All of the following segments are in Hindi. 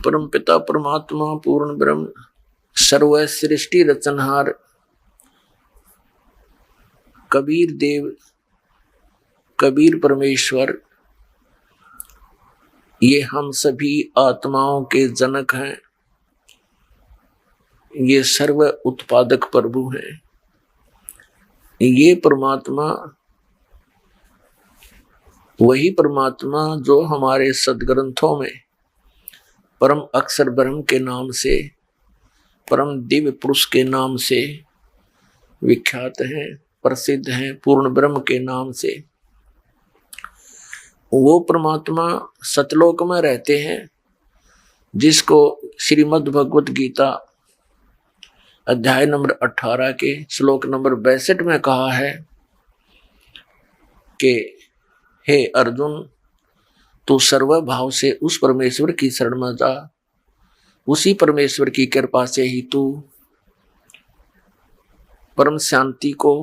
परम पिता परमात्मा पूर्ण ब्रह्म सर्व सृष्टि रचनहार कबीर देव कबीर परमेश्वर ये हम सभी आत्माओं के जनक हैं। ये सर्व उत्पादक प्रभु हैं। ये परमात्मा वही परमात्मा जो हमारे सदग्रंथों में परम अक्षर ब्रह्म के नाम से, परम दिव्य पुरुष के नाम से विख्यात हैं, प्रसिद्ध हैं, पूर्ण ब्रह्म के नाम से। वो परमात्मा सतलोक में रहते हैं, जिसको श्रीमद् भगवत गीता अध्याय नंबर 18 के श्लोक नंबर 62 में कहा है कि हे अर्जुन, तू सर्वभाव से उस परमेश्वर की शरण में जा। उसी परमेश्वर की कृपा से ही तू परम शांति को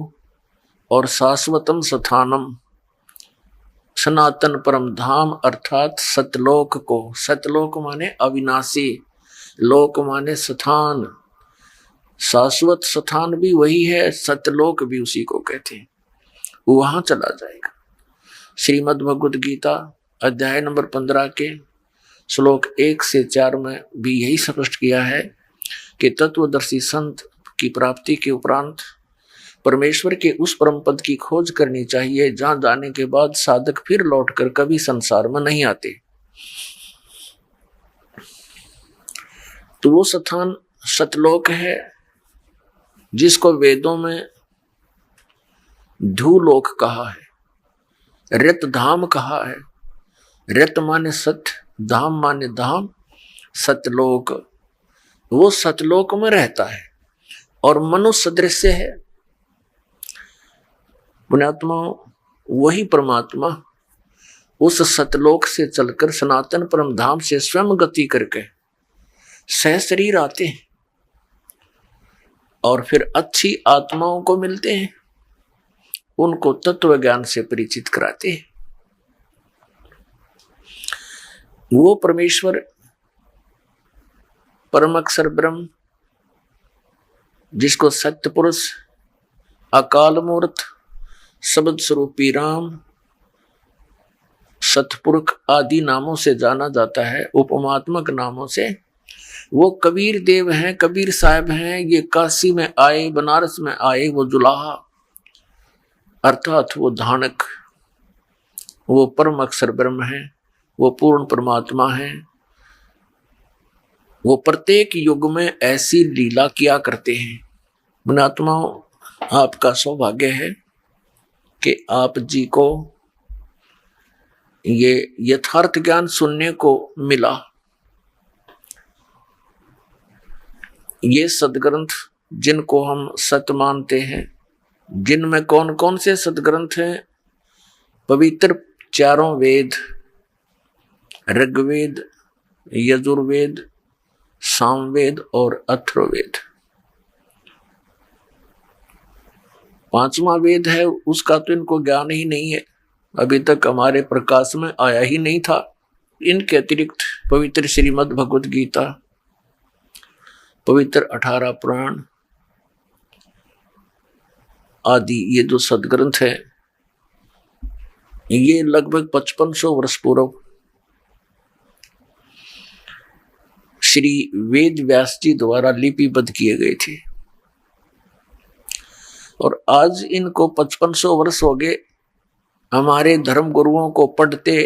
और शाश्वतम स्थानम सनातन परम धाम अर्थात सतलोक को, सतलोक माने अविनाशी, लोक माने स्थान, शाश्वत स्थान भी वही है, सतलोक भी उसी को कहते हैं, वहां चला जाएगा। श्रीमद् भगवत गीता अध्याय नंबर 15 के श्लोक 1 से 4 में भी यही स्पष्ट किया है कि तत्वदर्शी संत की प्राप्ति के उपरांत परमेश्वर के उस परम पद की खोज करनी चाहिए, जहां जाने के बाद साधक फिर लौटकर कभी संसार में नहीं आते। तो वो स्थान सतलोक है, जिसको वेदों में धूलोक कहा है, रत धाम कहा है। रत माने सत्य, धाम माने धाम, सतलोक। वो सतलोक में रहता है और मनुष्य दृश्य है। पुण्यात्मा, वही परमात्मा उस सतलोक से चलकर सनातन परम धाम से स्वयं गति करके सह शरीर आते हैं और फिर अच्छी आत्माओं को मिलते हैं, उनको तत्व ज्ञान से परिचित कराते हैं। वो परमेश्वर परम अक्षर ब्रह्म, जिसको सत्य पुरुष, अकाल मूर्त, शब्द स्वरूपी राम, सतपुरुष आदि नामों से जाना जाता है, उपमात्मक नामों से, वो कबीर देव हैं, कबीर साहब हैं। ये काशी में आए, बनारस में आए, वो जुलाहा अर्थात वो धानक, वो परम अक्षर ब्रह्म है, वो पूर्ण परमात्मा है। वो प्रत्येक युग में ऐसी लीला किया करते हैं। पुण्यात्माओं, आपका सौभाग्य है कि आप जी को ये यथार्थ ज्ञान सुनने को मिला। ये सदग्रंथ जिनको हम सत्य मानते हैं, जिनमें कौन कौन से सदग्रंथ हैं? पवित्र चारों वेद, ऋग्वेद, यजुर्वेद, सामवेद और अथर्ववेद। 5वां वेद है, उसका तो इनको ज्ञान ही नहीं है, अभी तक हमारे प्रकाश में आया ही नहीं था। इनके अतिरिक्त पवित्र श्रीमद् भगवत गीता, पवित्र 18 पुराण आदि ये जो सदग्रंथ है, ये लगभग 5500 वर्ष पूर्व श्री वेद व्यास जी द्वारा लिपिबद्ध किए गए थे और आज इनको 5500 वर्ष हो गए हमारे धर्म गुरुओं को पढ़ते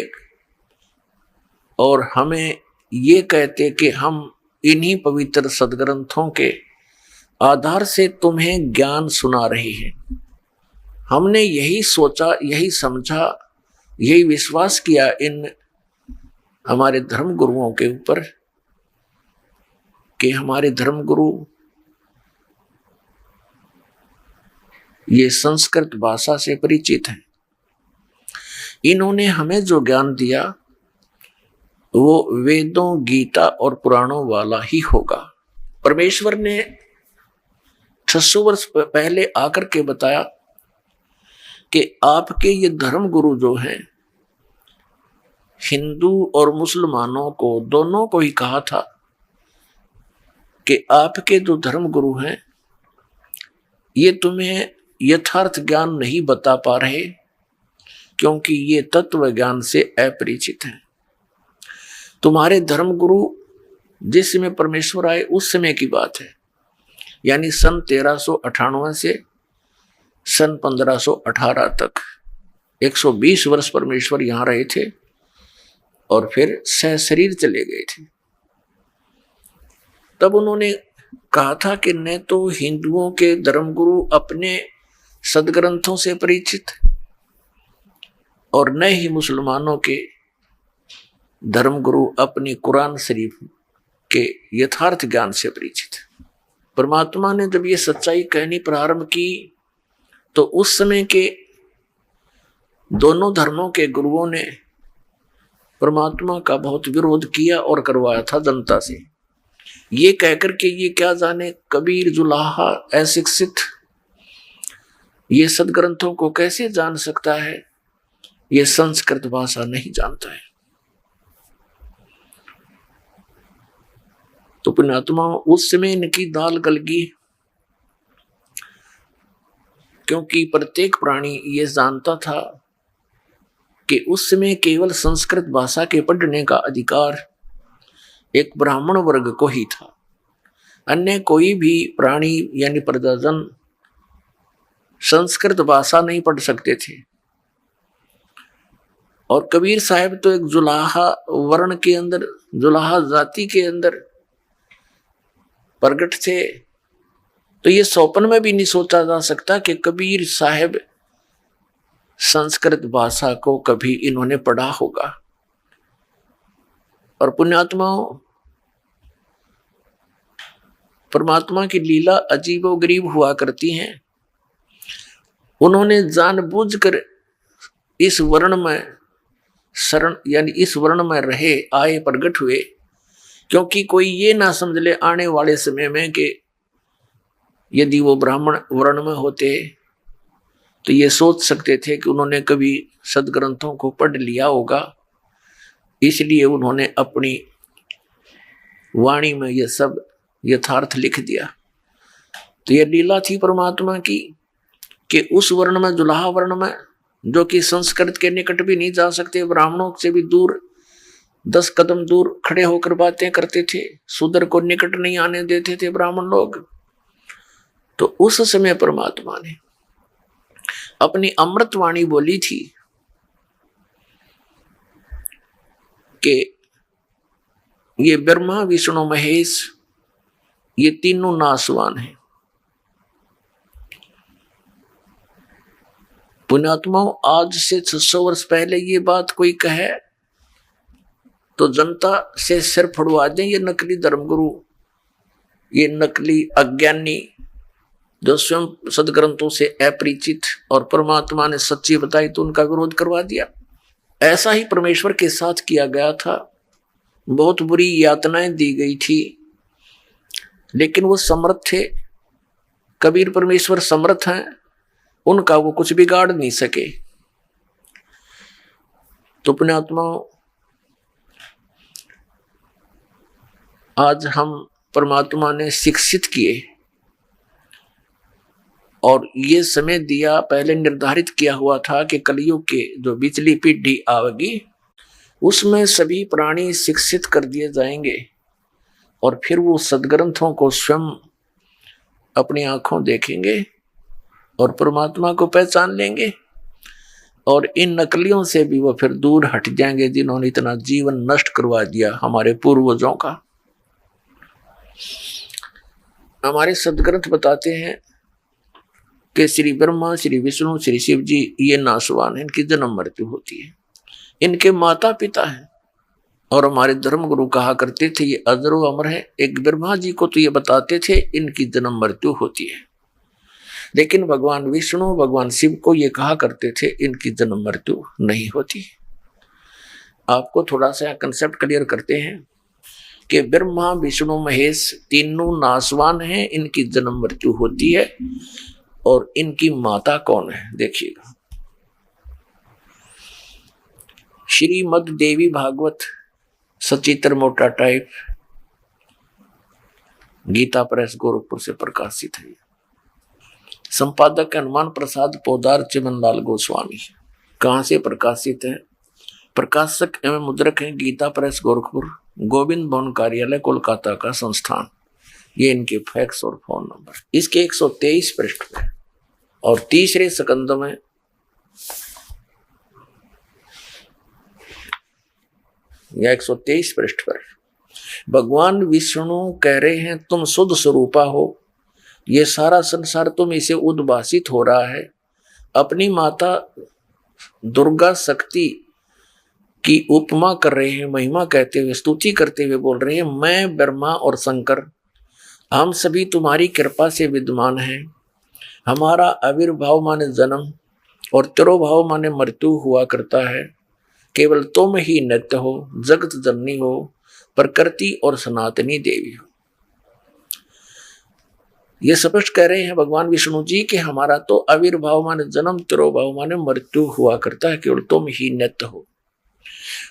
और हमें ये कहते कि हम इन्हीं पवित्र सदग्रंथों के आधार से तुम्हें ज्ञान सुना रहे हैं। हमने यही सोचा, यही समझा, यही विश्वास किया इन हमारे धर्म गुरुओं के ऊपर कि हमारे धर्म गुरु ये संस्कृत भाषा से परिचित हैं। इन्होंने हमें जो ज्ञान दिया वो वेदों, गीता और पुराणों वाला ही होगा। परमेश्वर ने 600 वर्ष पहले आकर के बताया कि आपके ये धर्म गुरु जो हैं, हिंदू और मुसलमानों को, दोनों को ही कहा था कि आपके जो धर्म गुरु हैं ये तुम्हें यथार्थ ज्ञान नहीं बता पा रहे, क्योंकि ये तत्व ज्ञान से अपरिचित हैं। तुम्हारे धर्म गुरु जिस समय परमेश्वर आए उस समय की बात है, यानी सन 1398 से सन 1518 तक 120 वर्ष परमेश्वर यहां रहे थे और फिर सहशरीर चले गए थे। तब उन्होंने कहा था कि न तो हिंदुओं के धर्मगुरु अपने सदग्रंथों से परिचित और न ही मुसलमानों के धर्मगुरु अपनी कुरान शरीफ के यथार्थ ज्ञान से परिचित। परमात्मा ने जब ये सच्चाई कहनी प्रारंभ की तो उस समय के दोनों धर्मों के गुरुओं ने परमात्मा का बहुत विरोध किया और करवाया था जनता से, ये कहकर के ये क्या जाने कबीर जुलाहा अशिक्षित ये सदग्रंथों को कैसे जान सकता है, ये संस्कृत भाषा नहीं जानता है। तो पुण्यात्मा उस समय इनकी दाल गल गई, क्योंकि प्रत्येक प्राणी ये जानता था कि उस समय केवल संस्कृत भाषा के पढ़ने का अधिकार एक ब्राह्मण वर्ग को ही था। अन्य कोई भी प्राणी यानी प्रजाजन संस्कृत भाषा नहीं पढ़ सकते थे। और कबीर साहब तो एक जुलाहा वर्ण के अंदर, जुलाहा जाति के अंदर प्रकट थे, तो ये स्वप्न में भी नहीं सोचा जा सकता कि कबीर साहब संस्कृत भाषा को कभी इन्होंने पढ़ा होगा। और पुण्यात्माओं, परमात्मा की लीला अजीबोगरीब हुआ करती हैं। उन्होंने जानबूझकर इस वर्ण में शरण यानी इस वर्ण में रहे आए प्रकट हुए, क्योंकि कोई ये ना समझ ले आने वाले समय में कि यदि वो ब्राह्मण वर्ण में होते तो ये सोच सकते थे कि उन्होंने कभी सदग्रंथों को पढ़ लिया होगा, इसलिए उन्होंने अपनी वाणी में ये सब यथार्थ लिख दिया। तो ये लीला थी परमात्मा की कि उस वर्ण में, जुलाहा वर्ण में, जो कि संस्कृत के निकट भी नहीं जा सकते, ब्राह्मणों से भी दूर 10 कदम दूर खड़े होकर बातें करते थे, शूद्र को निकट नहीं आने देते थे ब्राह्मण लोग। तो उस समय परमात्मा ने अपनी अमृत वाणी बोली थी कि ये ब्रह्मा विष्णु महेश ये तीनों नासवान हैं। पुण्यात्माओं, आज से 600 वर्ष पहले ये बात कोई कहे तो जनता से सिर फड़वा दें ये नकली धर्मगुरु, ये नकली अज्ञानी जो स्वयं सदग्रंथों से अपरिचित, और परमात्मा ने सच्ची बताई तो उनका विरोध करवा दिया। ऐसा ही परमेश्वर के साथ किया गया था। बहुत बुरी यातनाएं दी गई थी, लेकिन वो समर्थ थे। कबीर परमेश्वर समर्थ हैं, उनका वो कुछ बिगाड़ नहीं सके। तो पुण्यात्माओं, आज हम परमात्मा ने शिक्षित किए और ये समय दिया, पहले निर्धारित किया हुआ था कि कलयुग के जो बिचली पीढ़ी आवेगी उसमें सभी प्राणी शिक्षित कर दिए जाएंगे और फिर वो सदग्रंथों को स्वयं अपनी आंखों देखेंगे और परमात्मा को पहचान लेंगे, और इन नकलियों से भी वो फिर दूर हट जाएंगे जिन्होंने इतना जीवन नष्ट करवा दिया हमारे पूर्वजों का। हमारे सदग्रंथ बताते हैं कि श्री ब्रह्मा, श्री विष्णु, श्री शिव जी ये नासवान हैं, इनकी जन्म मृत्यु होती है, इनके माता पिता हैं। और हमारे धर्म गुरु कहा करते थे ये अजर व अमर है। एक ब्रह्मा जी को तो ये बताते थे इनकी जन्म मृत्यु होती है, लेकिन भगवान विष्णु, भगवान शिव को ये कहा करते थे इनकी जन्म मृत्यु नहीं होती। आपको थोड़ा सा कंसेप्ट क्लियर करते हैं कि ब्रह्मा, विष्णु, महेश तीनों नासवान हैं, इनकी जन्म मृत्यु होती है। और इनकी माता कौन है देखिएगा, श्रीमद देवी भागवत सचित्र मोटा टाइप, गीता प्रेस गोरखपुर से प्रकाशित है। संपादक हनुमान प्रसाद पोदार चिमनलाल गोस्वामी। कहाँ से प्रकाशित है? प्रकाशक एवं मुद्रक है गीता प्रेस गोरखपुर, गोविंद भवन कार्यालय कोलकाता का संस्थान। ये इनके फैक्स और फोन नंबर। इसके 123 पृष्ठ पे और तीसरे स्कंद में या 123 पृष्ठ पर भगवान विष्णु कह रहे हैं तुम शुद्ध स्वरूपा हो, ये सारा संसार तुम इसे उद्भासित हो रहा है। अपनी माता दुर्गा शक्ति की उपमा कर रहे हैं, महिमा कहते हुए, स्तुति करते हुए बोल रहे हैं, मैं ब्रह्मा और शंकर हम सभी तुम्हारी कृपा से विद्यमान हैं। हमारा आविर्भाव माने जन्म और तिरोभाव माने मृत्यु हुआ करता है। केवल तुम ही नित्य हो, जगत जननी हो, प्रकृति और सनातनी देवी हो। ये स्पष्ट कह रहे हैं भगवान विष्णु जी कि हमारा तो आविर्भाव माने जन्म, तिरोभाव माने मृत्यु हुआ करता है, केवल तुम ही नित्य हो।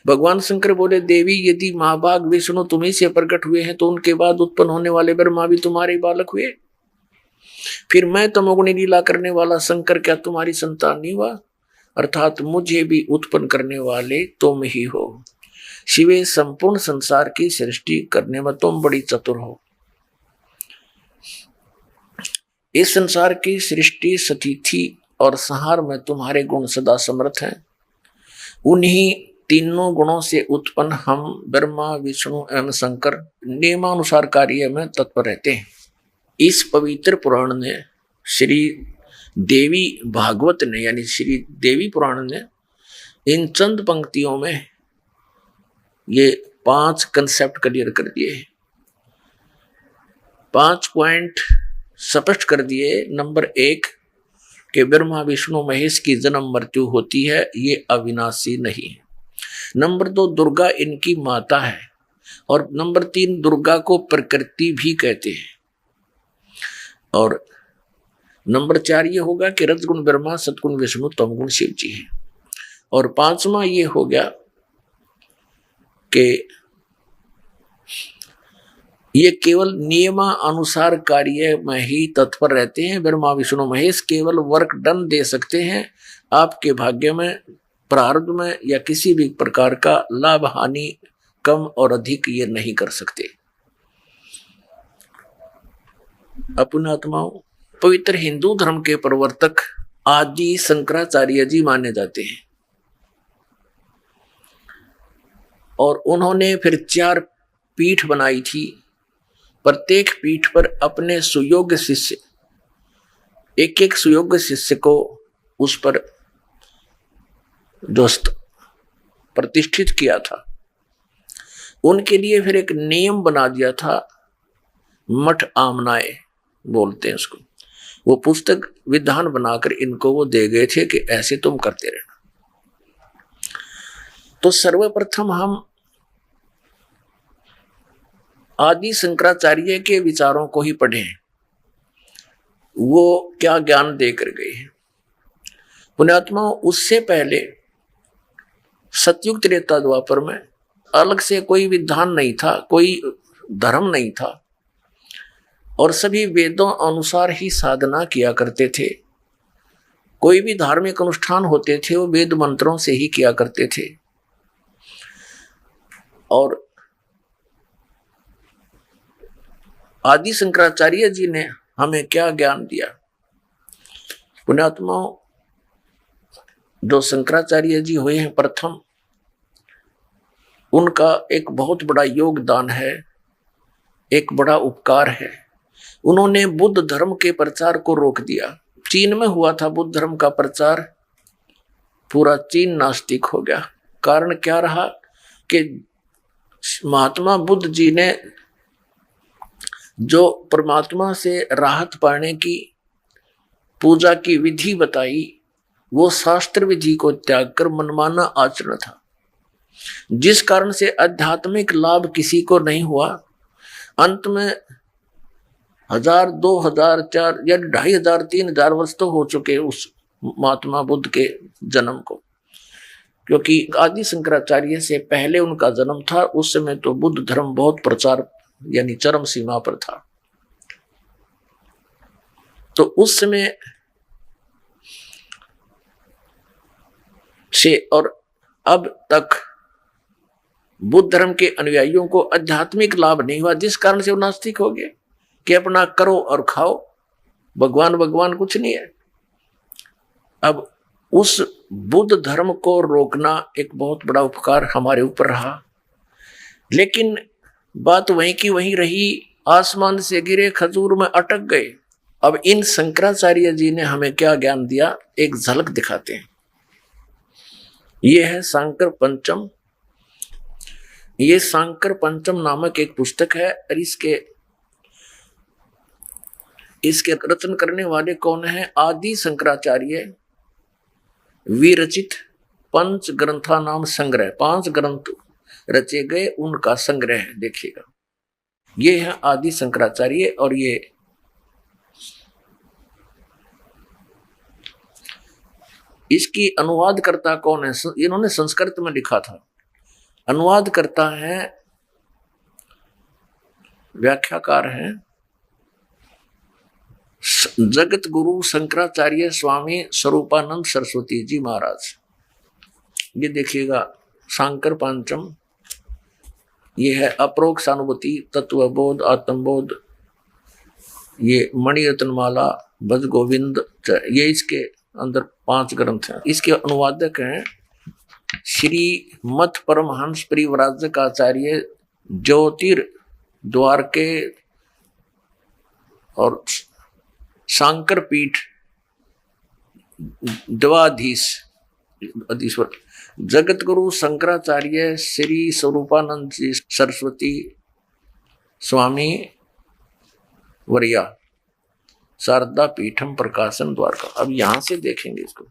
भगवान शंकर बोले, देवी यदि महाभाग विष्णु तुम्ही से प्रकट हुए हैं तो उनके बाद उत्पन्न होने वाले ब्रह्मा भी तुम्हारे बालक हुए। फिर मैं तमोगुणी लीला करने वाला शंकर क्या तुम्हारी संतान नहीं हुआ? अर्थात मुझे भी उत्पन्न करने वाले तुम ही हो। शिवे संपूर्ण संसार की सृष्टि करने में तुम बड़ी चतुर हो। इस संसार की सृष्टि, स्थिति और संहार में तुम्हारे गुण सदा समर्थ हैं। उन्हीं तीनों गुणों से उत्पन्न हम ब्रह्मा विष्णु एवं शंकर नियमानुसार कार्य में तत्पर रहते हैं। इस पवित्र पुराण ने श्री देवी भागवत ने यानी श्री देवी पुराण ने इन चंद पंक्तियों में ये 5 कंसेप्ट क्लियर कर दिए, 5 पॉइंट स्पष्ट कर दिए। नंबर 1 कि ब्रह्मा विष्णु महेश की जन्म मृत्यु होती है, ये अविनाशी नहीं है। नंबर 2 दुर्गा इनकी माता है। और नंबर 3 दुर्गा को प्रकृति भी कहते हैं। और नंबर 4 ये होगा कि रजगुण ब्रह्मा, सतगुण विष्णु, तमगुण शिव जी है। और 5वां ये हो गया कि ये केवल नियमानुसार कार्य में ही तत्पर रहते हैं। ब्रह्मा विष्णु महेश केवल वर्क डन दे सकते हैं, आपके भाग्य में, प्रारब्ध में या किसी भी प्रकार का लाभ हानि कम और अधिक ये नहीं कर सकते। अपनात्माओं, पवित्र हिंदू धर्म के प्रवर्तक आदि शंकराचार्य जी माने जाते हैं। और उन्होंने फिर 4 पीठ बनाई थी। प्रत्येक पीठ पर अपने सुयोग्य शिष्य, एक सुयोग्य शिष्य को उस पर दोस्त प्रतिष्ठित किया था। उनके लिए फिर एक नियम बना दिया था, मठ आमनाए बोलते हैं उसको। वो पुस्तक विधान बनाकर इनको वो दे गए थे कि ऐसे तुम करते रहना। तो सर्वप्रथम हम आदि शंकराचार्य के विचारों को ही पढ़ें, वो क्या ज्ञान देकर गए हैं। पुण्यात्मा, उससे पहले सतयुग त्रेता द्वापर में अलग से कोई विधान नहीं था, कोई धर्म नहीं था, और सभी वेदों अनुसार ही साधना किया करते थे। कोई भी धार्मिक अनुष्ठान होते थे वो वेद मंत्रों से ही किया करते थे। और आदि शंकराचार्य जी ने हमें क्या ज्ञान दिया? पुण्यात्माओं, जो शंकराचार्य जी हुए हैं प्रथम, उनका एक बहुत बड़ा योगदान है, एक बड़ा उपकार है। उन्होंने बुद्ध धर्म के प्रचार को रोक दिया। चीन में हुआ था बुद्ध धर्म का प्रचार, पूरा चीन नास्तिक हो गया। कारण क्या रहा कि महात्मा बुद्ध जी ने जो परमात्मा से राहत पाने की पूजा की विधि बताई, वो शास्त्र विधि को त्याग कर मनमाना आचरण था, जिस कारण से आध्यात्मिक लाभ किसी को नहीं हुआ। अंत में 1000, 2000, 4 या 2500, 3000 वर्ष तो हो चुके उस महात्मा बुद्ध के जन्म को। क्योंकि आदि शंकराचार्य से पहले उनका जन्म था, उस समय तो बुद्ध धर्म बहुत प्रचार यानी चरम सीमा पर था। तो उस समय से और अब तक बुद्ध धर्म के अनुयायियों को आध्यात्मिक लाभ नहीं हुआ, जिस कारण से वो नास्तिक हो गए कि अपना करो और खाओ, भगवान भगवान कुछ नहीं है। अब उस बुद्ध धर्म को रोकना एक बहुत बड़ा उपकार हमारे ऊपर रहा, लेकिन बात वहीं की वहीं रही, आसमान से गिरे खजूर में अटक गए। अब इन शंकराचार्य जी ने हमें क्या ज्ञान दिया, एक झलक दिखाते हैं। ये है सांकर पंचम। ये सांकर पंचम नामक एक पुस्तक है, और इसके रचन करने वाले कौन है? आदि शंकराचार्य विरचित पंच ग्रंथा नाम संग्रह, 5 ग्रंथ रचे गए, उनका संग्रह है। देखिएगा, ये है आदि शंकराचार्य, और ये इसकी अनुवाद करता कौन है? इन्होंने संस्कृत में लिखा था। अनुवाद करता है, व्याख्याकार हैं जगत गुरु शंकराचार्य स्वामी स्वरूपानंद सरस्वती जी महाराज। ये देखिएगा, सांकर पंचम, ये है अपरोक्ष अनुभूति, तत्वबोध, आत्मबोध, ये मणिरत्नमाला, भज गोविंद, ये इसके अंदर 5 ग्रंथ हैं। इसके अनुवादक हैं श्री मठ परमहंस परिव्राजक आचार्य ज्योतिर द्वारके और शांकर पीठ द्वाधीश्वर जगत गुरु शंकराचार्य श्री स्वरूपानंद जी सरस्वती स्वामी वरिया, शारदा पीठम प्रकाशन द्वारका। अब यहां से देखेंगे इसको।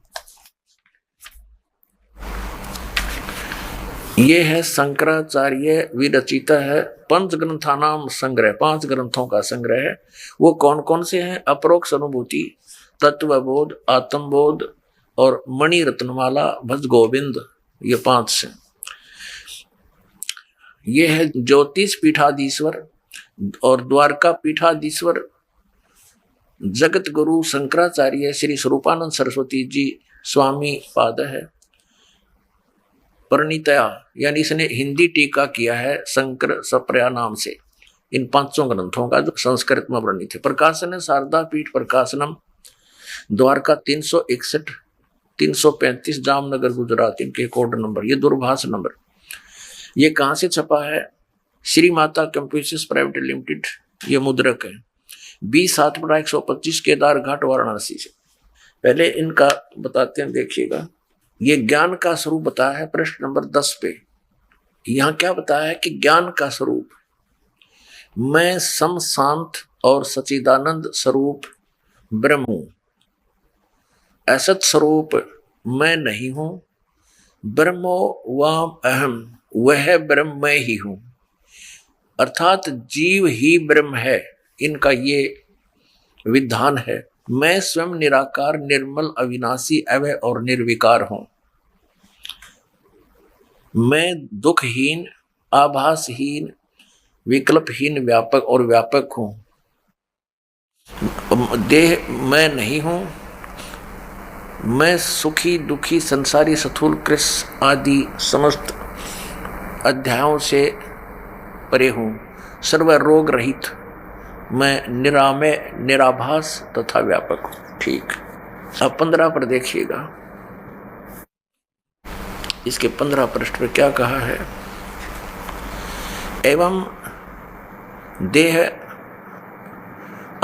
ये है शंकराचार्य विरचिता है पंच ग्रंथानाम संग्रह, 5 ग्रंथों का संग्रह है। वो कौन कौन से हैं? अपरोक्ष अनुभूति, तत्वबोध, आत्मबोध और मणि रत्नमाला, भज गोविंद, ये 5 से। ये है ज्योतिष पीठाधीश्वर और द्वारका पीठाधीश्वर जगत गुरु शंकराचार्य श्री स्वरूपानंद सरस्वती जी स्वामी पाद है। परिणीतया, यानी इसने हिंदी टीका किया है शंकर सप्रया नाम से, इन 5 ग्रंथों का जो संस्कृत में वर्णित है। प्रकाशन है शारदा पीठ प्रकाशनम, द्वारका 361 335 जामनगर गुजरात, इनके कोड नंबर, ये दूरभाष नंबर। ये कहाँ से छपा है? Shri Mata computers private limited, ये मुद्रक है, 20/7/125 केदार घाट वाराणसी से। पहले इनका बताते हैं, देखिएगा। ये ज्ञान का स्वरूप बताया है प्रश्न नंबर 10 पे। यहां क्या बताया है कि ज्ञान का स्वरूप, मैं सम शांत और सच्चिदानंद स्वरूप ब्रह्म हूं, असत स्वरूप मैं नहीं हूं, ब्रह्मो वाम अहम, वह ब्रह्म मैं ही हूं, अर्थात जीव ही ब्रह्म है, इनका ये विधान है। मैं स्वयं निराकार, निर्मल, अविनाशी, अभय और निर्विकार हूं। मैं दुखहीन, आभासहीन, विकल्पहीन, व्यापक और व्यापक हूं। देह मैं नहीं हूं। मैं सुखी, दुखी, संसारी, स्थूल, कृष्ण आदि समस्त अध्यायों से परे हूं। सर्व रोग रहित मैं निरामय, निराभास तथा व्यापक हूं। ठीक। अब 15 पर देखिएगा, इसके 15 पृष्ठ पर क्या कहा है? एवं देह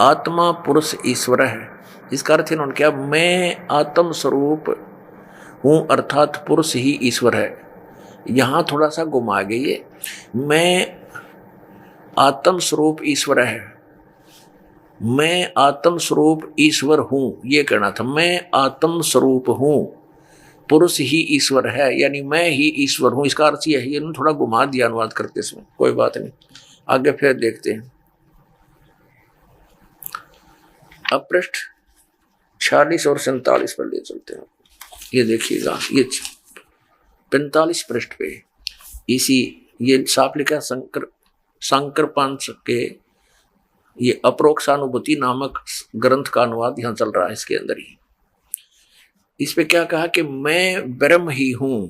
आत्मा पुरुष ईश्वर है। इसका अर्थ इन्होंने क्या? मैं आत्म स्वरूप हूं, अर्थात पुरुष ही ईश्वर है। यहां थोड़ा सा घुमा गई, मैं आत्म स्वरूप ईश्वर है, मैं आत्म स्वरूप ईश्वर हूं, ये कहना था। मैं आत्म स्वरूप हूं, पुरुष ही ईश्वर है, यानी मैं ही ईश्वर हूं, इसका अर्थ यह है। इन्होंने थोड़ा घुमा दिया अनुवाद करते समय, कोई बात नहीं, आगे फिर देखते हैं। अब पृष्ठ 46 और 47 पर ले चलते हैं। ये देखिएगा, ये 45 पृष्ठ पे इसी ये साफ लिखा शंकर पंच के ये अप्रोक्षानुभूति नामक ग्रंथ का अनुवाद यहां चल रहा है। इसके अंदर ही इस पे क्या कहा कि मैं ब्रह्म ही हूं।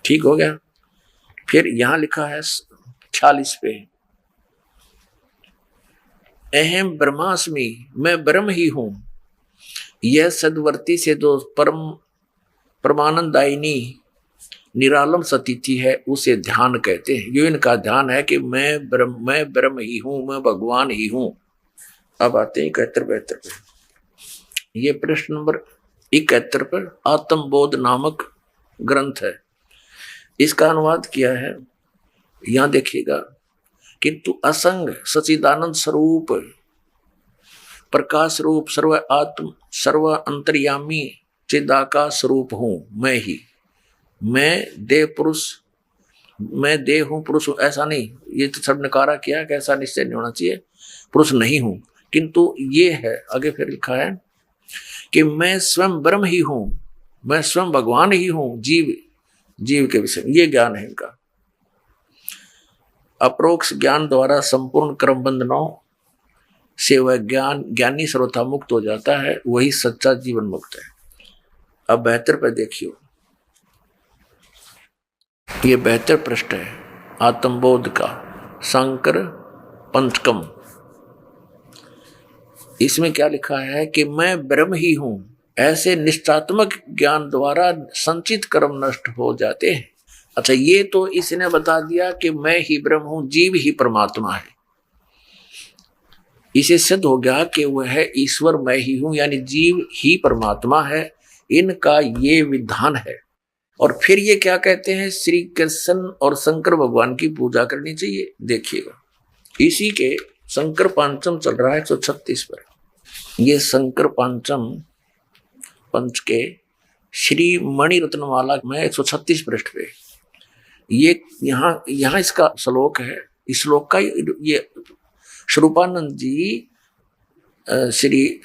ठीक हो गया। फिर यहां लिखा है 46 पे अहम ब्रह्मास्मि, मैं ब्रह्म ही हूं। यह सदवर्ती से जो परमानंदायिनी निरालम सतिथि है उसे ध्यान कहते हैं। ये इनका ध्यान है कि मैं ब्रह्म ही हूं, मैं भगवान ही हूं। अब आते हैं 71-72 पे। ये प्रश्न नंबर 71 पर आत्मबोध नामक ग्रंथ है, इसका अनुवाद किया है। यहां देखिएगा, किंतु असंग सचिदानंद स्वरूप प्रकाश रूप सर्व आत्म सर्व अंतर्यामी चिदाकाश स्वरूप हूं मैं ही। मैं देह पुरुष, मैं देह हूं पुरुष हूं ऐसा नहीं, ये तो सब नकारा किया कि ऐसा निश्चय नहीं होना चाहिए। पुरुष नहीं हूं, किंतु ये है आगे फिर लिखा है कि मैं स्वयं ब्रह्म ही हूं, मैं स्वयं भगवान ही हूं। जीव के विषय ये ज्ञान है इनका। अप्रोक्ष ज्ञान द्वारा संपूर्ण कर्म बंधनों से वह ज्ञानी सर्वथा मुक्त हो जाता है, वही सच्चा जीवन मुक्त है। अब 72 पे देखियो, ये 72 पृष्ठ है आत्मबोध का शंकर पंचकम। इसमें क्या लिखा है कि मैं ब्रह्म ही हूं, ऐसे निष्ठात्मक ज्ञान द्वारा संचित कर्म नष्ट हो जाते हैं। अच्छा, ये तो इसने बता दिया कि मैं ही ब्रह्म हूं, जीव ही परमात्मा है। इसे सिद्ध हो गया कि वह ईश्वर मैं ही हूं, यानी जीव ही परमात्मा है। इनका ये विधान है। और फिर ये क्या कहते हैं, श्री कृष्ण और शंकर भगवान की पूजा करनी चाहिए। देखिएगा, इसी के शंकर पांचम चल रहा है 136 पर। ये शंकर पांचम पंच के श्री मणि रत्नमाला में 136 पृष्ठ पे ये यहाँ इसका श्लोक है। इस श्लोक का ये स्वरूपानंद जी श्री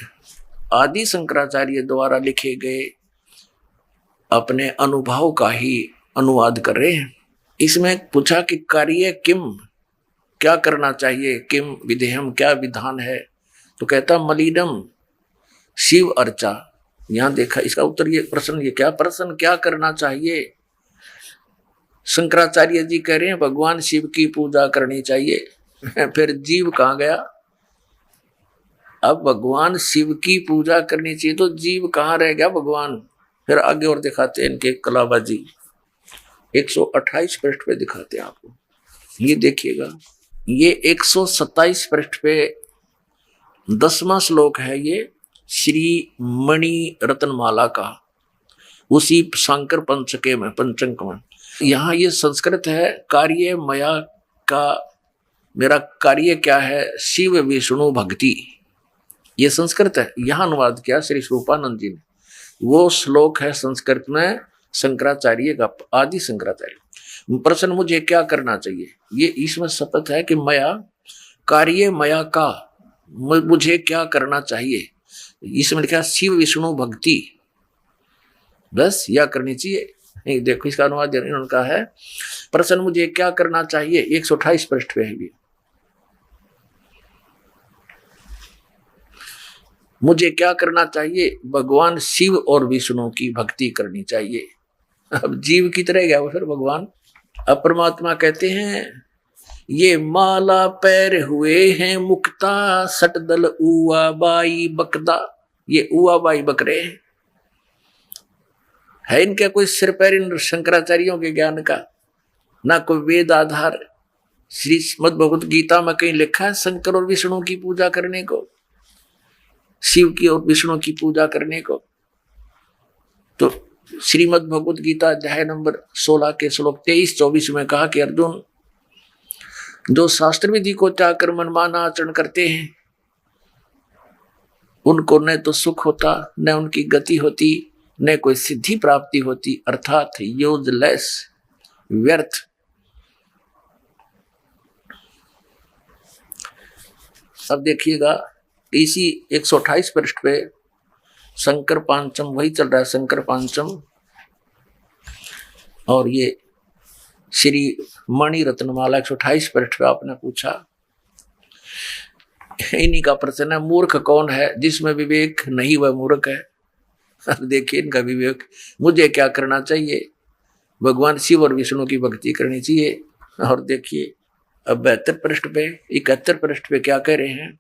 आदि शंकराचार्य द्वारा लिखे गए अपने अनुभव का ही अनुवाद कर रहे हैं। इसमें पूछा कि कार्य किम, क्या करना चाहिए, किम विधेयम, क्या विधान है। तो कहता मलिनम शिव अर्चा। यहां देखा इसका उत्तर, ये प्रश्न, ये क्या प्रश्न, क्या करना चाहिए। शंकराचार्य जी कह रहे हैं भगवान शिव की पूजा करनी चाहिए। फिर जीव कहाँ गया। अब भगवान शिव की पूजा करनी चाहिए तो जीव कहाँ रह गया भगवान। फिर आगे और दिखाते हैं इनके कलाबाजी 128 पृष्ठ पे दिखाते हैं आपको। ये देखिएगा, ये 127 पृष्ठ पे 10वां श्लोक है, ये श्री मणि रत्नमाला का, उसी शंकर पंचके में पंचक में। यहाँ ये संस्कृत है, कार्य मया का, मेरा कार्य क्या है, शिव विष्णु भक्ति। ये संस्कृत है, यहाँ अनुवाद किया श्री स्वरूपानंद जी ने। वो श्लोक है संस्कृत में शंकराचार्य का, आदि शंकराचार्य। प्रश्न मुझे क्या करना चाहिए, ये इसमें शपथ है कि मया कार्य मया का, मुझे क्या करना चाहिए। इसमें लिखा शिव विष्णु भक्ति, बस यह करनी चाहिए। देखो इसका अनुवाद इन्होंने कहा है, प्रश्न मुझे क्या करना चाहिए, 128 पृष्ठ पे है ये। मुझे क्या करना चाहिए, भगवान शिव और विष्णु की भक्ति करनी चाहिए। अब जीव की तरह गया वो फिर भगवान। अब परमात्मा कहते हैं ये माला पैर हुए हैं मुक्ता, सटदल उआ बाई बकदा। ये उआ बाई बकरे है इनका कोई सिर पैर इन शंकराचार्यों के ज्ञान का, ना कोई वेद आधार। श्री श्रीमद् भगवत गीता में कहीं लिखा है शंकर और विष्णु की पूजा करने को, शिव की और विष्णु की पूजा करने को। तो श्रीमद् भगवत गीता अध्याय नंबर 16 के श्लोक 23-24 में कहा कि अर्जुन, जो शास्त्र विधि को त्याग कर मनमाना आचरण करते हैं उनको न तो सुख होता, न उनकी गति होती, न कोई सिद्धि प्राप्ति होती, अर्थात यूजलेस, व्यर्थ। अब देखिएगा इसी 128 पृष्ठ पे शंकर पांचम वही चल रहा है, शंकर पांचम। और ये श्री मणि रत्नमाला 128 पृष्ठ पे आपने पूछा, इन्हीं का प्रश्न है, मूर्ख कौन है? जिसमें विवेक नहीं वह मूर्ख है। देखिए इनका विवेक, मुझे क्या करना चाहिए? भगवान शिव और विष्णु की भक्ति करनी चाहिए। और देखिए अब 72 पृष्ठ पे 71 पृष्ठ पे क्या कह रहे हैं,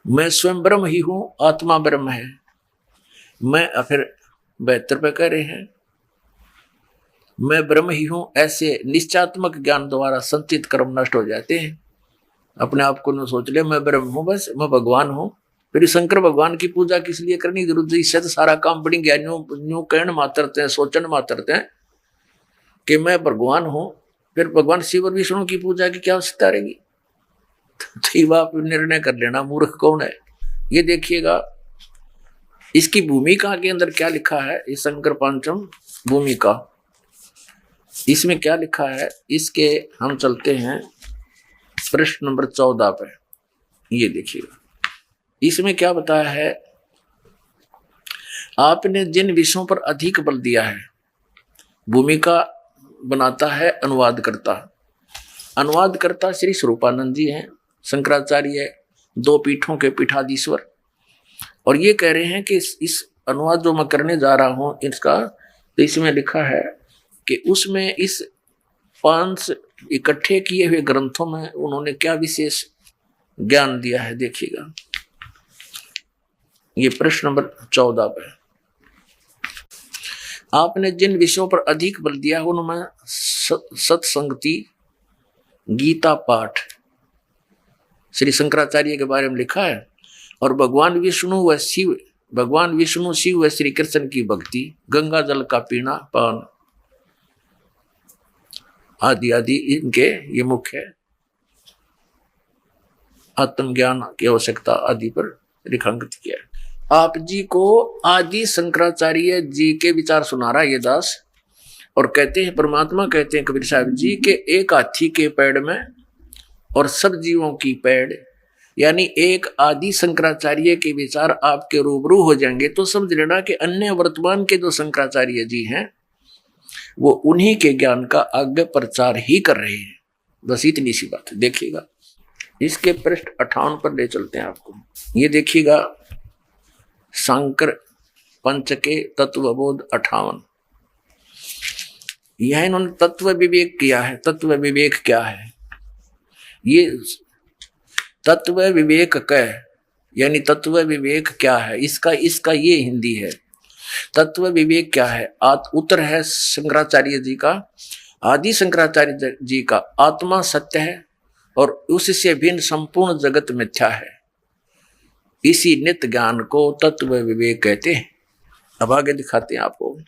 मैं स्वयं ब्रह्म ही हूं, आत्मा ब्रह्म है। मैं फिर 72 पे कह रहे हैं, मैं ब्रह्म ही हूं। ऐसे निश्चयात्मक ज्ञान द्वारा संचित कर्म नष्ट हो जाते हैं। अपने आप को न सोच ले मैं ब्रह्म हूं, बस मैं भगवान हूं। फिर शंकर भगवान की पूजा किस लिए करनी जरूरत है? इससे तो सारा काम बड़ी ज्ञानियों कहण मात्रते हैं, सोचन मात्रते हैं कि मैं भगवान हूं। फिर भगवान शिव और विष्णु की पूजा की क्या आवश्यकता रहेगी? तो आप निर्णय कर लेना मूर्ख कौन है। ये देखिएगा इसकी भूमिका के अंदर क्या लिखा है, इस शंकर पांचम भूमिका, इसमें क्या लिखा है, इसके हम चलते हैं प्रश्न नंबर 14 पे। ये देखिएगा इसमें क्या बताया है, आपने जिन विषयों पर अधिक बल दिया है, भूमिका बनाता है अनुवादकर्ता। अनुवादकर्ता श्री स्वरूपानंद जी हैं, शंकराचार्य, 2 पीठों के पीठाधीश्वर। और ये कह रहे हैं कि इस अनुवाद जो मैं करने जा रहा हूं इसका, तो इसमें लिखा है कि उसमें इस 5 इकट्ठे किए हुए ग्रंथों में उन्होंने क्या विशेष ज्ञान दिया है। देखिएगा ये प्रश्न नंबर 14 पे, आपने जिन विषयों पर अधिक बल दिया है उनमें सत्संगति, गीता पाठ श्री शंकराचार्य के बारे में लिखा है, और भगवान विष्णु व शिव, भगवान विष्णु शिव व श्री कृष्ण की भक्ति, गंगा जल का पीना पान आदि आदि इनके ये मुख्य है। आत्मज्ञान की आवश्यकता आदि पर रेखांकित किया है। आप जी को आदि शंकराचार्य जी के विचार सुना रहा है ये दास, और कहते हैं, परमात्मा कहते हैं कबीर साहब जी के एक हाथी के पैड़ में और सब जीवों की पैड़, यानी एक आदि शंकराचार्य के विचार आपके रूबरू हो जाएंगे तो समझ लेना कि अन्य वर्तमान के जो शंकराचार्य जी हैं वो उन्हीं के ज्ञान का आगे प्रचार ही कर रहे हैं। बस इतनी सी बात है। देखिएगा इसके पृष्ठ 58 पर ले चलते हैं आपको। ये देखिएगा शंकर पंच के तत्वबोध 58, यह इन्होंने तत्व विवेक किया है। तत्व विवेक क्या है? ये तत्व विवेक क यानी तत्व विवेक क्या है, इसका ये हिंदी है। तत्व विवेक क्या है? उत्तर है शंकराचार्य जी का, आदि शंकराचार्य जी का, आत्मा सत्य है और उससे भिन्न संपूर्ण जगत मिथ्या है। इसी नित्य ज्ञान को तत्व विवेक कहते हैं। अब आगे दिखाते हैं आपको।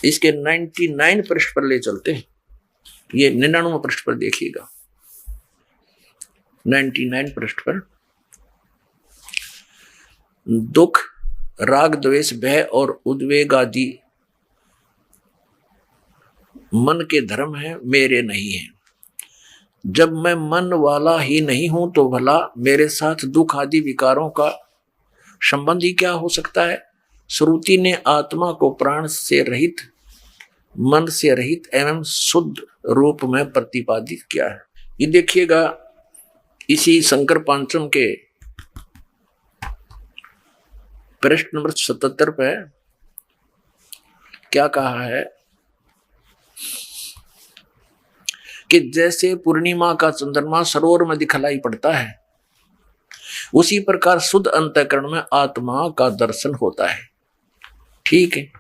इसके 99 पृष्ठ पर ले चलते हैं। ये 99 पृष्ठ पर देखिएगा, 99 पृष्ठ पर, दुख, राग, द्वेष, भय और उद्वेग आदि मन के धर्म हैं, मेरे नहीं हैं। जब मैं मन वाला ही नहीं हूं तो भला मेरे साथ दुख आदि विकारों का संबंध ही क्या हो सकता है? श्रुति ने आत्मा को प्राण से रहित, मन से रहित एवं शुद्ध रूप में प्रतिपादित किया है। ये देखिएगा इसी शंकर पांचम के पृष्ठ नंबर 77 पे क्या कहा है कि जैसे पूर्णिमा का चंद्रमा सरोवर में दिखलाई पड़ता है, उसी प्रकार शुद्ध अंतःकरण में आत्मा का दर्शन होता है। ठीक है,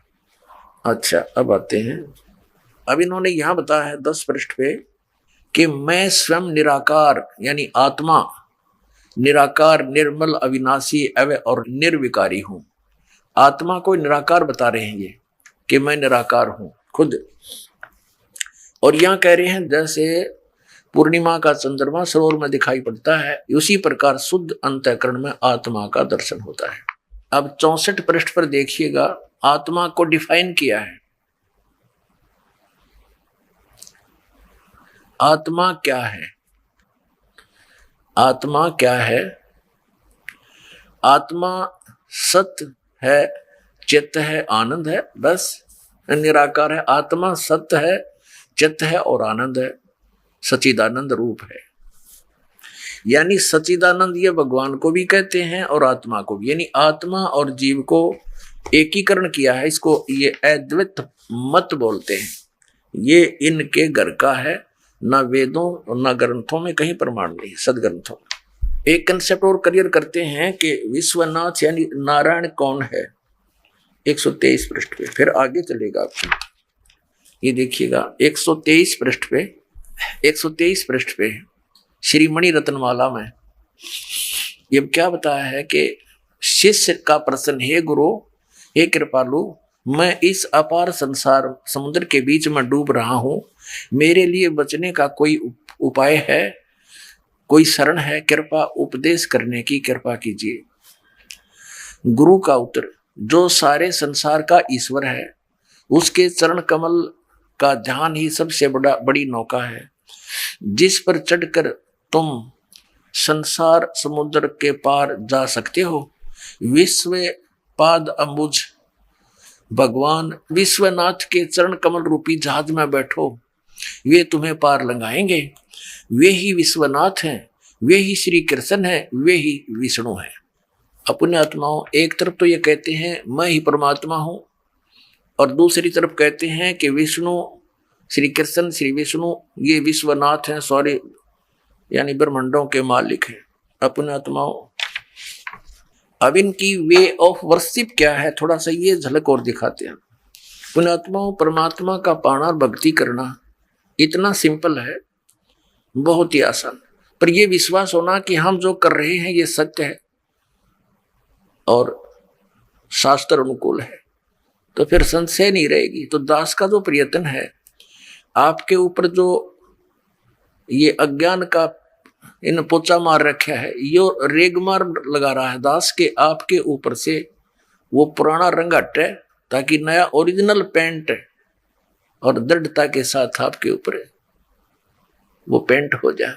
अच्छा अब आते हैं। अब इन्होंने यहां बताया है 10 पृष्ठ पे कि मैं स्वयं निराकार यानी आत्मा निराकार, निर्मल, अविनाशी, अव्यय और निर्विकारी हूं। आत्मा को निराकार बता रहे हैं ये कि मैं निराकार हूं खुद। और यहां कह रहे हैं जैसे पूर्णिमा का चंद्रमा सरोवर में दिखाई पड़ता है, उसी प्रकार शुद्ध अंतःकरण में आत्मा का दर्शन होता है। अब 64 पृष्ठ पर देखिएगा, आत्मा को डिफाइन किया है। आत्मा क्या है? आत्मा क्या है? आत्मा सत्य है, चित्त है, आनंद है, बस निराकार है। आत्मा सत्य है, चित्त है और आनंद है, सच्चिदानंद रूप है। यानी सच्चिदानंद ये भगवान को भी कहते हैं और आत्मा को भी, यानी आत्मा और जीव को एकीकरण किया है। इसको ये अद्वैत मत बोलते हैं। ये इनके घर का है, ना वेदों और ना ग्रंथों में कहीं प्रमाण नहीं, सदग्रंथों में। एक कंसेप्ट और क्लियर करते हैं कि विश्वनाथ यानी नारायण कौन है, 123 पृष्ठ पे, फिर आगे चलेगा आपको। ये देखिएगा 123 पृष्ठ पे, 123 पृष्ठ पे श्री मणि रत्नमाला में ये क्या बताया है कि शिष्य का प्रश्न, हे गुरु, हे कृपालु, मैं इस अपार संसार समुद्र के बीच में डूब रहा हूं, मेरे लिए बचने का कोई उपाय है, कोई शरण है? कृपा उपदेश करने की कृपा कीजिए। गुरु का उत्तर, जो सारे संसार का ईश्वर है, उसके चरण कमल का ध्यान ही सबसे बड़ी नौका है, जिस पर चढ़कर तुम संसार समुद्र के पार जा सकते हो। विश्व पाद अम्बुज भगवान विश्वनाथ के चरण कमल रूपी जहाज में बैठो, वे तुम्हें पार लगाएंगे। वे ही विश्वनाथ हैं, वे ही श्री कृष्ण हैं, वे ही विष्णु हैं। अपने आत्माओं, एक तरफ तो ये कहते हैं मैं ही परमात्मा हूं, और दूसरी तरफ कहते हैं कि विष्णु, श्री कृष्ण, श्री विष्णु ये विश्वनाथ हैं, सॉरी यानी ब्रह्मांडों के मालिक हैं। अपने आत्माओं, अब इनकी वे ऑफ वर्शिप क्या है, थोड़ा सा ये झलक और दिखाते हैं। अपने आत्माओं, परमात्मा का पाना और भक्ति करना इतना सिंपल है, बहुत ही आसान, पर यह विश्वास होना कि हम जो कर रहे हैं ये सत्य है और शास्त्र अनुकूल है, तो फिर संशय नहीं रहेगी। तो दास का जो प्रयत्न है, आपके ऊपर जो ये अज्ञान का इन पोचा मार रखा है, यो रेगमार लगा रहा है दास के आपके ऊपर से, वो पुराना रंग हटे ताकि नया ओरिजिनल पेंट और दृढ़ता के साथ आपके ऊपर वो पेंट हो जाए।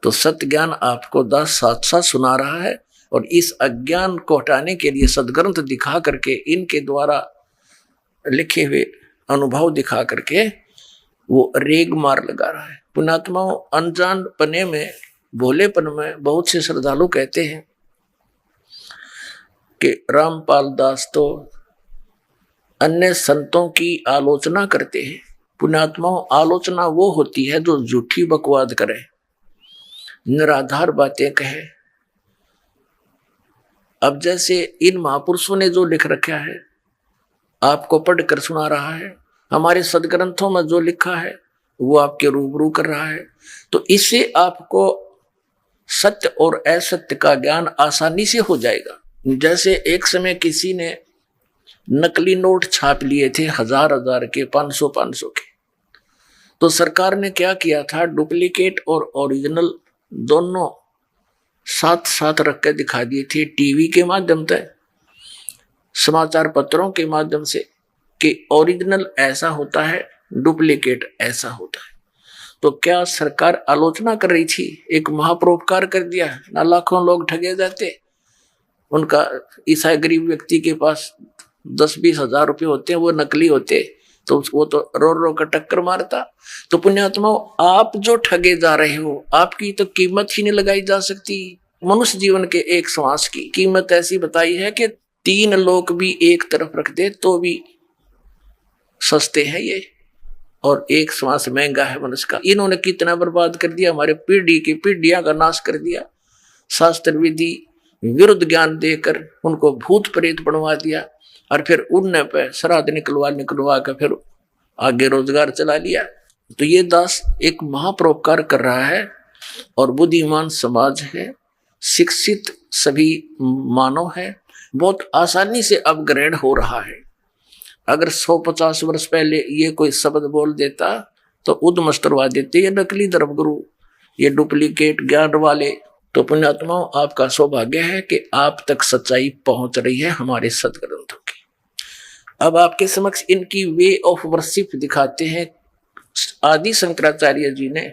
तो सत्य ज्ञान आपको दास साथ साथ सुना रहा है, और इस अज्ञान को हटाने के लिए सदग्रंथ दिखा करके, इनके द्वारा लिखे हुए अनुभव दिखा करके वो रेग मार लगा रहा है। पुण्यात्माओं, अनजान पने में, भोलेपन में बहुत से श्रद्धालु कहते हैं कि रामपाल दास तो अन्य संतों की आलोचना करते हैं। पुण्यात्माओं, आलोचना वो होती है जो झूठी बकवाद करे, निराधार बातें कहे। अब जैसे इन महापुरुषों ने जो लिख रखा है आपको पढ़कर सुना रहा है, हमारे सदग्रंथों में जो लिखा है वो आपके रूबरू कर रहा है, तो इससे आपको सत्य और असत्य का ज्ञान आसानी से हो जाएगा। जैसे एक समय किसी ने नकली नोट छाप लिए थे, 1000 के, 500 के, तो सरकार ने क्या किया था, डुप्लीकेट और ओरिजिनल दोनों साथ साथ रख के दिखा दिए थे, टीवी के माध्यम से, समाचार पत्रों के माध्यम से, कि ओरिजिनल ऐसा होता है, डुप्लीकेट ऐसा होता है। तो क्या सरकार आलोचना कर रही थी? एक महापरोपकार कर दिया ना, लाखों लोग ठगे जाते। उनका ईसाई गरीब व्यक्ति के पास 10-20 हजार रुपये होते हैं, वो नकली होते, तो वो तो रो रो कर टक्कर मारता। तो पुण्यात्माओं, आप जो ठगे जा रहे हो, आपकी तो कीमत ही नहीं लगाई जा सकती। मनुष्य जीवन के एक श्वास की कीमत ऐसी बताई है कि 3 लोग भी एक तरफ रख दे तो भी सस्ते हैं ये, और एक श्वास महंगा है मनुष्य का। इन्होंने कितना बर्बाद कर दिया, हमारे पीढ़ी की पीढ़ियां का नाश कर दिया। शास्त्र विधि विरुद्ध ज्ञान देकर उनको भूत प्रेत बनवा दिया, और फिर उनने पे श्राद्ध निकलवा कर फिर आगे रोजगार चला लिया। तो ये दास एक महापरोपकार कर रहा है, और बुद्धिमान समाज है, शिक्षित सभी मानव है, बहुत आसानी से अब ग्रहण हो रहा है। अगर 150 वर्ष पहले ये कोई शब्द बोल देता तो उद्मस्त करवा देते, ये नकली धर्मगुरु, ये डुप्लीकेट ज्ञान वाले। तो पुण्यात्माओं, आपका सौभाग्य है कि आप तक सच्चाई पहुंच रही है हमारे सदग्रंथों की। अब आपके समक्ष इनकी वे ऑफ वर्शिप दिखाते हैं। आदि शंकराचार्य जी ने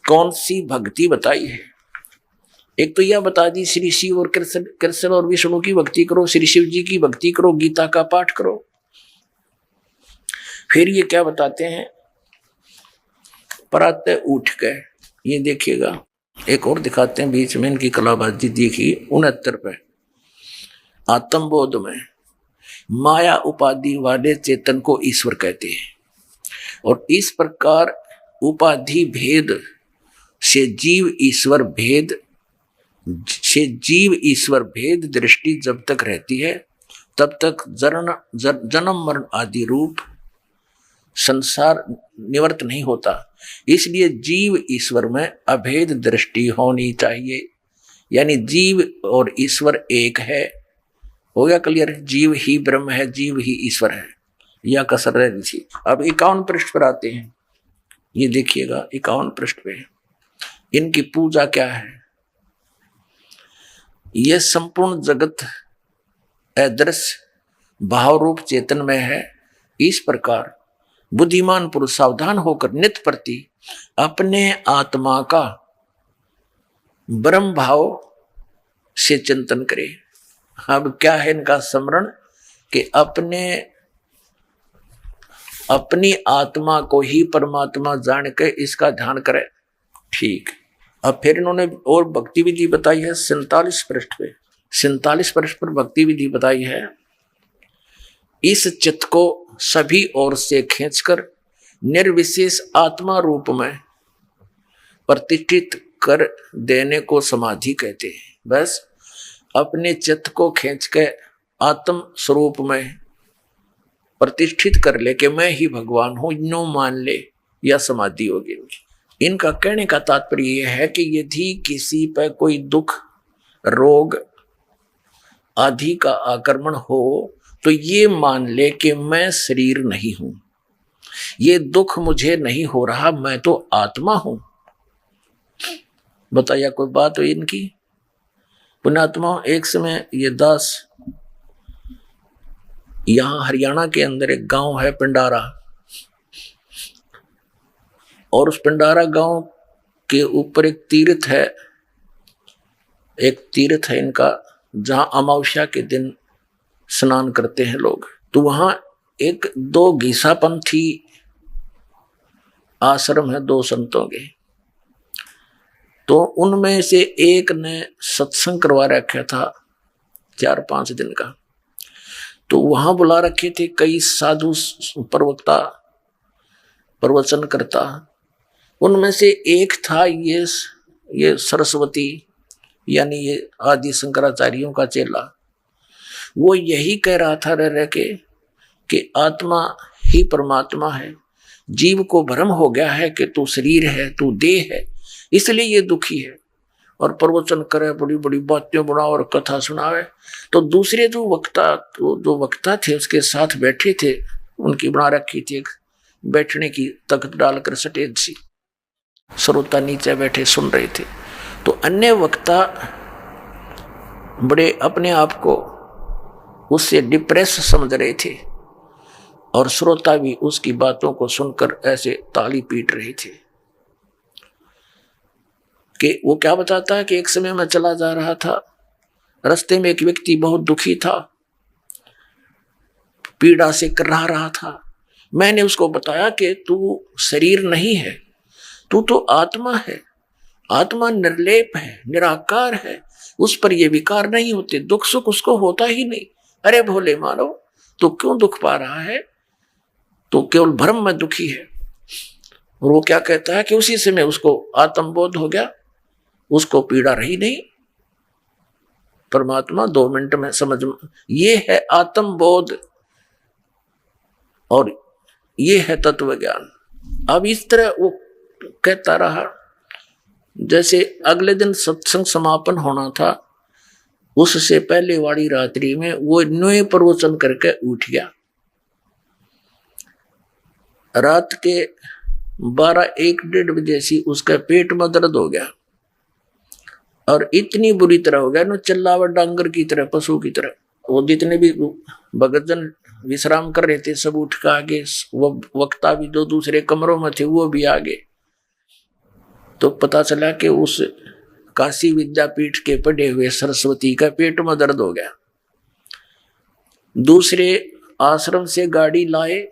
कौन सी भक्ति बताई है? एक तो यह बता दी श्री शिव और कृष्ण और विष्णु की भक्ति करो, श्री शिव जी की भक्ति करो, गीता का पाठ करो। फिर ये क्या बताते हैं? प्रातः उठ गए, ये देखिएगा, एक और दिखाते हैं बीच में इनकी कलाबाजी देखिए 69 पे। आत्मबोध में माया उपाधि वाले चेतन को ईश्वर कहते हैं, और इस प्रकार उपाधि भेद से जीव ईश्वर भेद दृष्टि जब तक रहती है तब तक जन्म मरण आदि रूप संसार निवृत्त नहीं होता। इसलिए जीव ईश्वर में अभेद दृष्टि होनी चाहिए, यानी जीव और ईश्वर एक है। हो गया क्लियर? जीव ही ब्रह्म है, जीव ही ईश्वर है, यह कसर रह रही थी। अब 51 पृष्ठ पर आते हैं, ये देखिएगा 51 पृष्ठ पे इनकी पूजा क्या है। यह संपूर्ण जगत अदृश्य भाव रूप चेतन में है। इस प्रकार बुद्धिमान पुरुष सावधान होकर नित्य प्रति अपने आत्मा का ब्रह्म भाव से चिंतन करे। अब क्या है इनका स्मरण? कि अपनी आत्मा को ही परमात्मा जान के इसका ध्यान करे। ठीक। अब फिर इन्होंने और भक्ति विधि बताई है 47 पृष्ठ पे। 47 पृष्ठ पर भक्ति विधि बताई है। इस चित्त को सभी ओर से खींचकर निर्विशेष आत्मा रूप में प्रतिष्ठित कर देने को समाधि कहते हैं। बस अपने चित्त को खींच के आत्म स्वरूप में प्रतिष्ठित कर ले कि मैं ही भगवान हूं, नो मान ले, या समाधि होगी। इनका कहने का तात्पर्य यह है कि यदि किसी पर कोई दुख रोग आदि का आक्रमण हो तो ये मान ले कि मैं शरीर नहीं हूं, ये दुख मुझे नहीं हो रहा, मैं तो आत्मा हूं। बताया कोई बात हो इनकी? पुण्यात्मा, एक समय ये दास, यहां हरियाणा के अंदर एक गांव है पिंडारा, और उस पिंडारा गांव के ऊपर एक तीर्थ है इनका, जहां अमावस्या के दिन स्नान करते हैं लोग। तो वहां एक 2 घीसापंथी आश्रम है, 2 संतों के। तो उनमें से एक ने सत्संग करवा रखा था 4-5 दिन का। तो वहां बुला रखे थे कई साधु प्रवक्ता, प्रवचन करता। उनमें से एक था ये सरस्वती, यानी ये आदि शंकराचार्यों का चेला। वो यही कह रहा था रह के कि आत्मा ही परमात्मा है, जीव को भ्रम हो गया है कि तू शरीर है, तू देह है, इसलिए ये दुखी है। और प्रवचन करे, बड़ी बड़ी बातें बनाओ और कथा सुनावे। तो दूसरे जो वक्ता थे उसके साथ बैठे थे, उनकी बना रखी थी बैठने की तख्त डालकर स्टेज सी, श्रोता नीचे बैठे सुन रहे थे। तो अन्य वक्ता बड़े अपने आप को उससे डिप्रेस समझ रहे थे, और श्रोता भी उसकी बातों को सुनकर ऐसे ताली पीट रहे थे। कि वो क्या बताता है कि एक समय मैं चला जा रहा था, रास्ते में एक व्यक्ति बहुत दुखी था, पीड़ा से करहा रहा था। मैंने उसको बताया कि तू शरीर नहीं है, तू तो आत्मा है, आत्मा निर्लेप है, निराकार है, उस पर ये विकार नहीं होते, दुख सुख उसको होता ही नहीं। अरे भोले मानव, तू क्यों दुख पा रहा है? तो केवल भ्रम में दुखी है। और वो क्या कहता है कि उसी समय उसको आत्मबोध हो गया, उसको पीड़ा रही नहीं, परमात्मा 2 मिनट में समझ में। ये है आत्मबोध और ये है तत्व ज्ञान। अब इस तरह वो कहता रहा। जैसे अगले दिन सत्संग समापन होना था, उससे पहले वाली रात्रि में वो नए प्रवचन करके उठ गया। रात के 12-1-1:30 बजे से उसका पेट में दर्द हो गया, और इतनी बुरी तरह हो गया ना, चिल्लावा डांगर की तरह, पशु की तरह। वो जितने भी भगतजन विश्राम कर रहे थे सब उठ के आगे, वो वक्ता भी जो दूसरे कमरों में थे वो भी आगे। तो पता चला कि उस काशी विद्यापीठ के पढ़े हुए सरस्वती का पेट में दर्द हो गया। दूसरे आश्रम से गाड़ी लाए,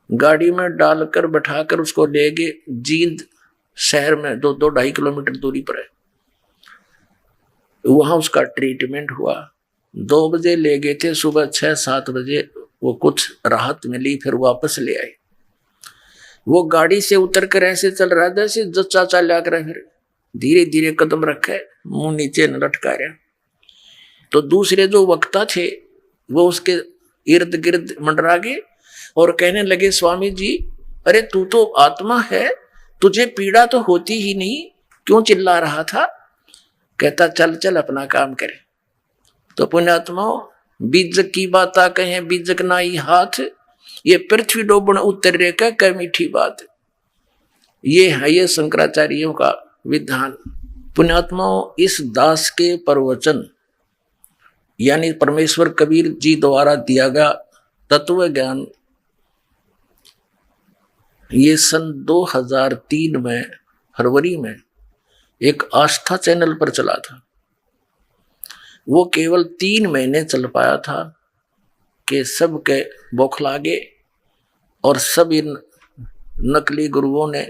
गाड़ी में डालकर बैठाकर उसको ले गए जींद शहर में, 2-2.5 किलोमीटर दूरी पर है। वहां उसका ट्रीटमेंट हुआ। 2 बजे ले गए थे, सुबह 6-7 बजे वो कुछ राहत मिली, फिर वापस ले आए। वो गाड़ी से उतर कर ऐसे चल रहा था जैसे जच्चा चला कर, फिर धीरे धीरे कदम रखे, मुंह नीचे न लटका रहा। तो दूसरे जो वक्ता थे वो उसके इर्द गिर्द मंडरा गए और कहने लगे, स्वामी जी अरे तू तो आत्मा है, तुझे पीड़ा तो होती ही नहीं, क्यों चिल्ला रहा था? कहता चल चल अपना काम करे। तो पुण्यात्माओं, बीजक की बात कहें बीजक नाई हाथ, ये पृथ्वी डोबण उत्तर रेखा कै मीठी बात। ये है ये शंकराचार्यों का विधान। पुण्यात्माओं, इस दास के प्रवचन यानी परमेश्वर कबीर जी द्वारा दिया गया तत्व ज्ञान, ये सन 2003 में फरवरी में एक आस्था चैनल पर चला था। वो केवल 3 महीने चल पाया था कि सबके बौखला गए और सब इन नकली गुरुओं ने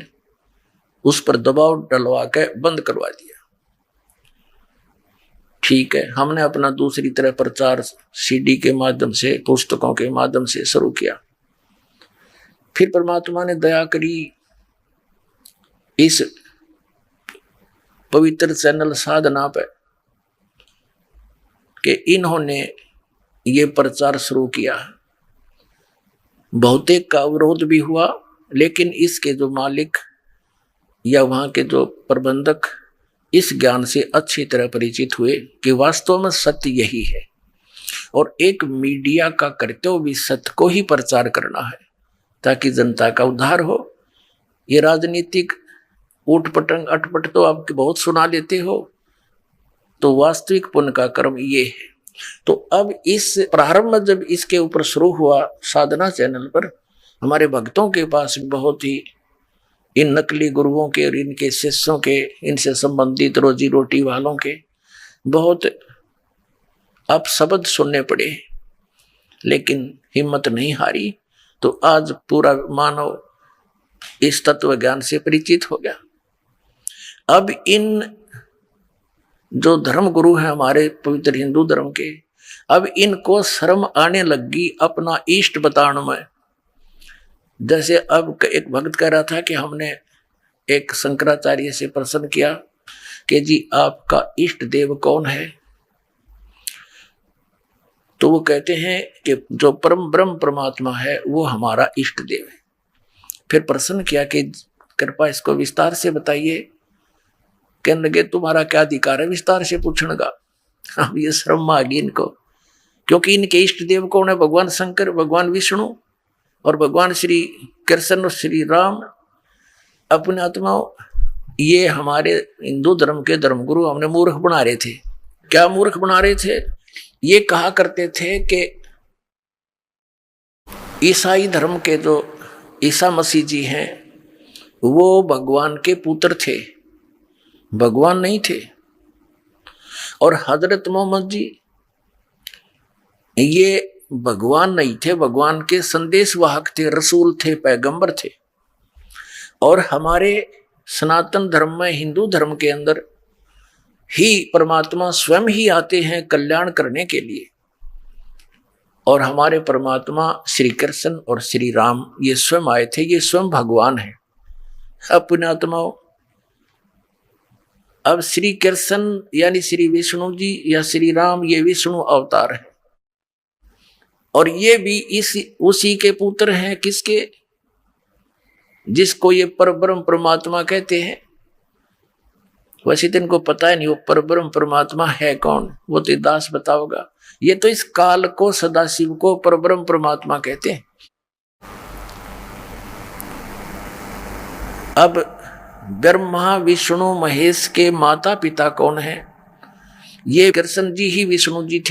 उस पर दबाव डलवा के बंद करवा दिया। ठीक है, हमने अपना दूसरी तरह प्रचार सीडी के माध्यम से, पुस्तकों के माध्यम से शुरू किया। फिर परमात्मा ने दया करी, इस पवित्र चैनल साधना पे कि इन्होंने ये प्रचार शुरू किया। बहुतेक का विरोध भी हुआ, लेकिन इसके जो मालिक या वहां के जो प्रबंधक इस ज्ञान से अच्छी तरह परिचित हुए कि वास्तव में सत्य यही है और एक मीडिया का कर्तव्य भी सत्य को ही प्रचार करना है ताकि जनता का उद्धार हो। ये राजनीतिक ऊटपटंग अटपट तो आप बहुत सुना लेते हो, तो वास्तविक पुण्य का कर्म ये है। तो अब इस प्रारंभ में जब इसके ऊपर शुरू हुआ साधना चैनल पर, हमारे भक्तों के पास बहुत ही इन नकली गुरुओं के और इनके शिष्यों के, इनसे संबंधित रोजी रोटी वालों के बहुत अब शब्द सुनने पड़े, लेकिन हिम्मत नहीं हारी। तो आज पूरा मानव इस तत्व ज्ञान से परिचित हो गया। अब इन जो धर्म गुरु हैं हमारे पवित्र हिंदू धर्म के, अब इनको शर्म आने लगी अपना इष्ट बताने में। जैसे अब एक भक्त कह रहा था कि हमने एक शंकराचार्य से प्रश्न किया कि जी आपका इष्ट देव कौन है? तो वो कहते हैं कि जो परम ब्रह्म परमात्मा है वो हमारा इष्ट देव है। फिर प्रश्न किया कि कृपया इसको विस्तार से बताइए। कहने लगे तुम्हारा क्या अधिकार है विस्तार से पूछने का? अब ये शर्म आ गई इनको, क्योंकि इनके इष्ट देव कौन है? भगवान शंकर, भगवान विष्णु और भगवान श्री कृष्ण और श्री राम। अपने आत्माओं, ये हमारे हिंदू धर्म के धर्मगुरु हमने मूर्ख बना रहे थे। क्या मूर्ख बना रहे थे? ये कहा करते थे कि ईसाई धर्म के जो ईसा मसीह जी हैं वो भगवान के पुत्र थे, भगवान नहीं थे। और हजरत मोहम्मद जी ये भगवान नहीं थे, भगवान के संदेश वाहक थे, रसूल थे, पैगंबर थे। और हमारे सनातन धर्म में, हिंदू धर्म के अंदर ही परमात्मा स्वयं ही आते हैं कल्याण करने के लिए। और हमारे परमात्मा श्री कृष्ण और श्री राम ये स्वयं आए थे, ये स्वयं भगवान है। अब पुण्यात्माओं, अब श्री कृष्ण यानी श्री विष्णु जी या श्री राम ये विष्णु अवतार है और ये भी इस उसी के पुत्र हैं। किसके? जिसको ये परब्रह्म परमात्मा कहते हैं। वैसे तो इनको पता है नहीं वो परब्रह्म परमात्मा है कौन, वो तो दास बताओगा। ये तो इस काल को, सदाशिव को परब्रह्म परमात्मा कहते हैं। अब ब्रह्मा विष्णु महेश के माता पिता कौन है? ये कृष्ण जी ही विष्णु जी थे।